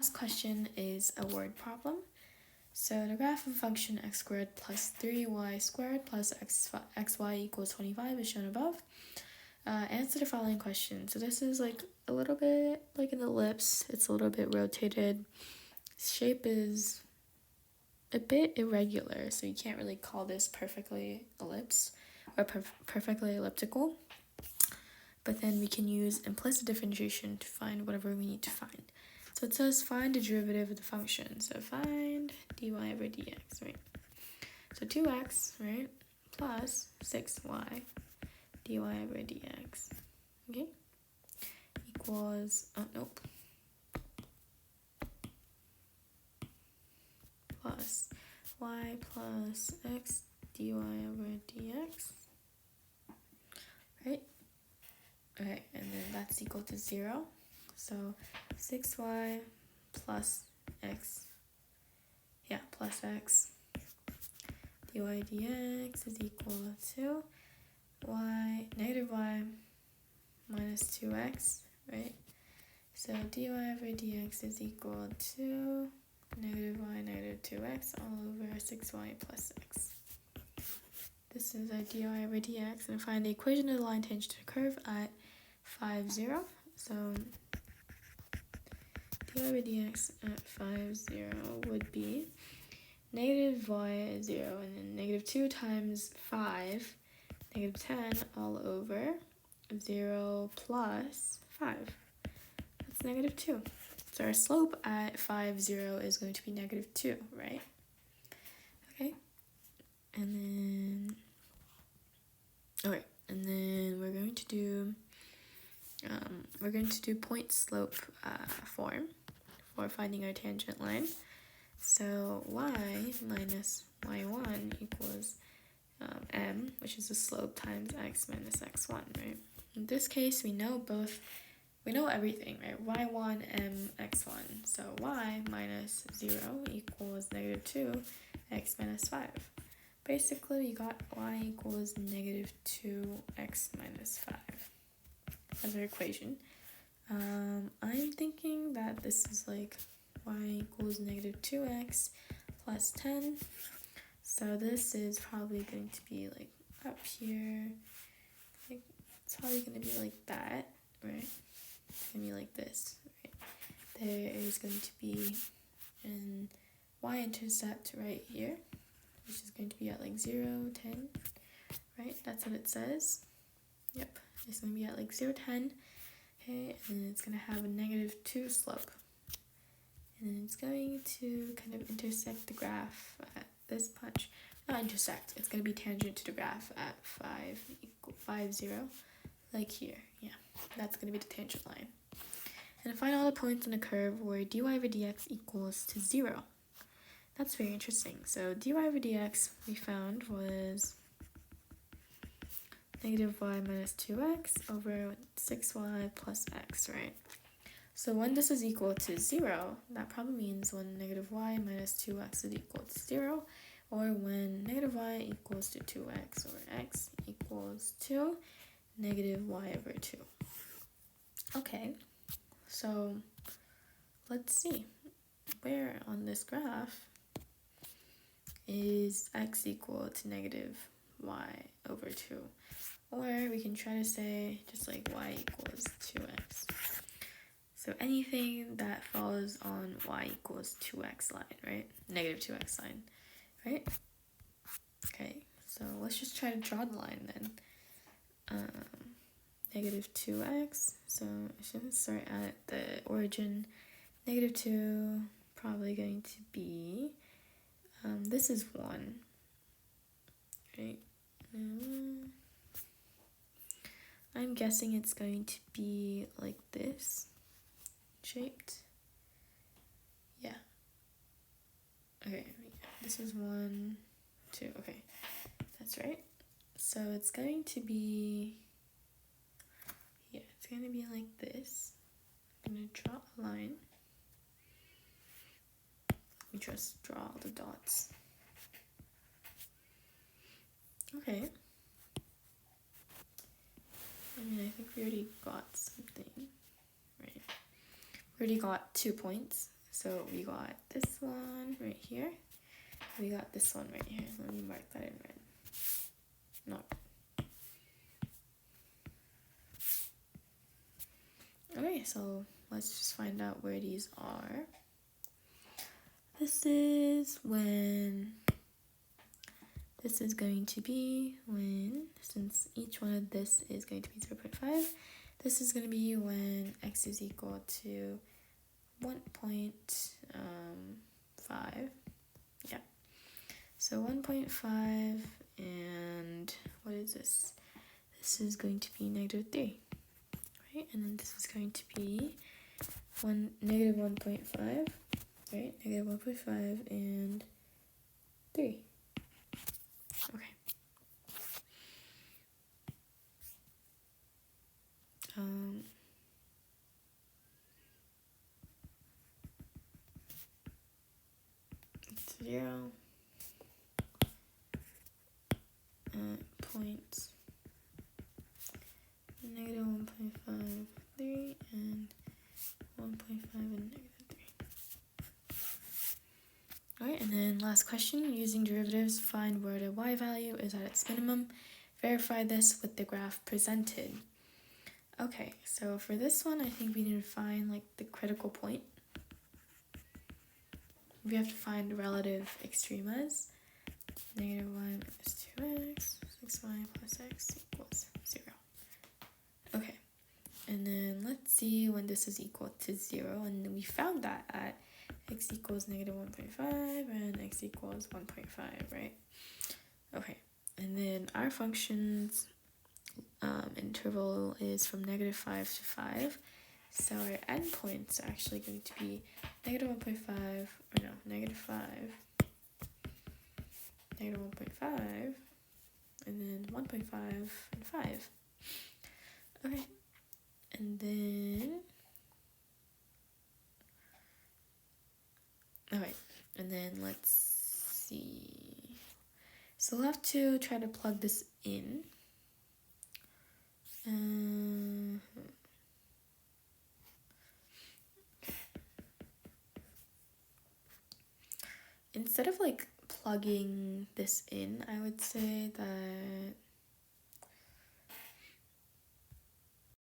Last question is a word problem. So the graph of function x squared plus 3y squared plus xy equals 25 is shown above. Answer the following question. So this is like a little bit like an ellipse. It's a little bit rotated. Shape is a bit irregular, so you can't really call this perfectly ellipse or perfectly elliptical. But then we can use implicit differentiation to find whatever we need to find. So it says find the derivative of the function. So find dy over dx, right? So 2x, right, plus 6y dy over dx, okay, equals, plus y plus x dy over dx, right? Okay, and then that's equal to 0. So 6y plus x, plus x dy dx is equal to negative y minus 2x, right? So dy over dx is equal to negative y negative 2x all over 6y plus x. This is our dy over dx, and find the equation of the line tangent to the curve at 5, 0. So dy over dx at 5, 0 would be negative y 0, and then negative 2 times 5, negative 10 all over 0 plus 5. That's negative 2. So our slope at 5, 0 is going to be negative 2, right? Okay. And then we're going to do point slope form for finding our tangent line. So y minus y1 equals m, which is the slope, times x minus x1, right? In this case, we know everything, right? y1, m, x1. So y minus 0 equals negative 2, x minus 5. Basically, we got y equals negative 2x minus 5 as our equation. I'm thinking that this is like y equals negative 2x plus 10. So this is probably going to be like up here. Like, it's probably going to be like that, right? It's going to be like this, right? There is going to be an y-intercept right here, which is going to be at like 0, 10, right? That's what it says. Yep, it's going to be at like 0, 10. Okay, and then it's going to have a negative 2 slope. And then it's going to kind of intersect the graph at this punch. Not intersect, it's going to be tangent to the graph at 5, 0, like here. Yeah, that's going to be the tangent line. And find all the points on the curve where dy over dx equals to 0. That's very interesting. So dy over dx we found was negative y minus 2x over 6y plus x, right? So when this is equal to 0, that probably means when negative y minus 2x is equal to 0, or when negative y equals to 2x, or x equals to negative y over 2. Okay, so let's see. Where on this graph is x equal to negative y over 2? Or we can try to say just like y equals 2x. So anything that falls on y equals 2x line, right? Negative 2x line, right? Okay, so let's just try to draw the line then. Negative 2x, so I should start at the origin. Negative 2, probably going to be, this is 1, right? I'm guessing it's going to be like this, shaped. Yeah. Okay, this is 1, 2, okay, that's right. So it's going to be, it's going to be like this. I'm going to draw a line. Let me just draw all the dots. Okay. I mean, I think we already got something, right? We already got 2 points. So we got this one right here. We got this one right here. Let me mark that in red. No. Okay, so let's just find out where these are. This is going to be when, since each one of this is going to be 0.5, this is going to be when x is equal to 1.5. Yeah. So 1.5, and what is this? This is going to be -3, right? And then this is going to be negative 1.5, right? Negative 1.5 and 3. Okay. It's 0. Point negative 1.5, 3, and 1.5 and -3. Alright, and then last question, using derivatives, find where the y value is at its minimum. Verify this with the graph presented. Okay, so for this one, I think we need to find like the critical point. We have to find relative extremas. -y minus 2x, 6y plus x equals 0. Okay, and then let's see when this is equal to 0, and we found that at x equals negative 1.5 and x equals 1.5, right? Okay, and then our function's interval is from -5 to 5, so our endpoints are actually going to be negative 1.5, or no, -5, negative 1.5, and then 1.5 and 5. Okay, and then alright, and then let's see. So we'll have to try to plug this in. Instead of like plugging this in, I would say that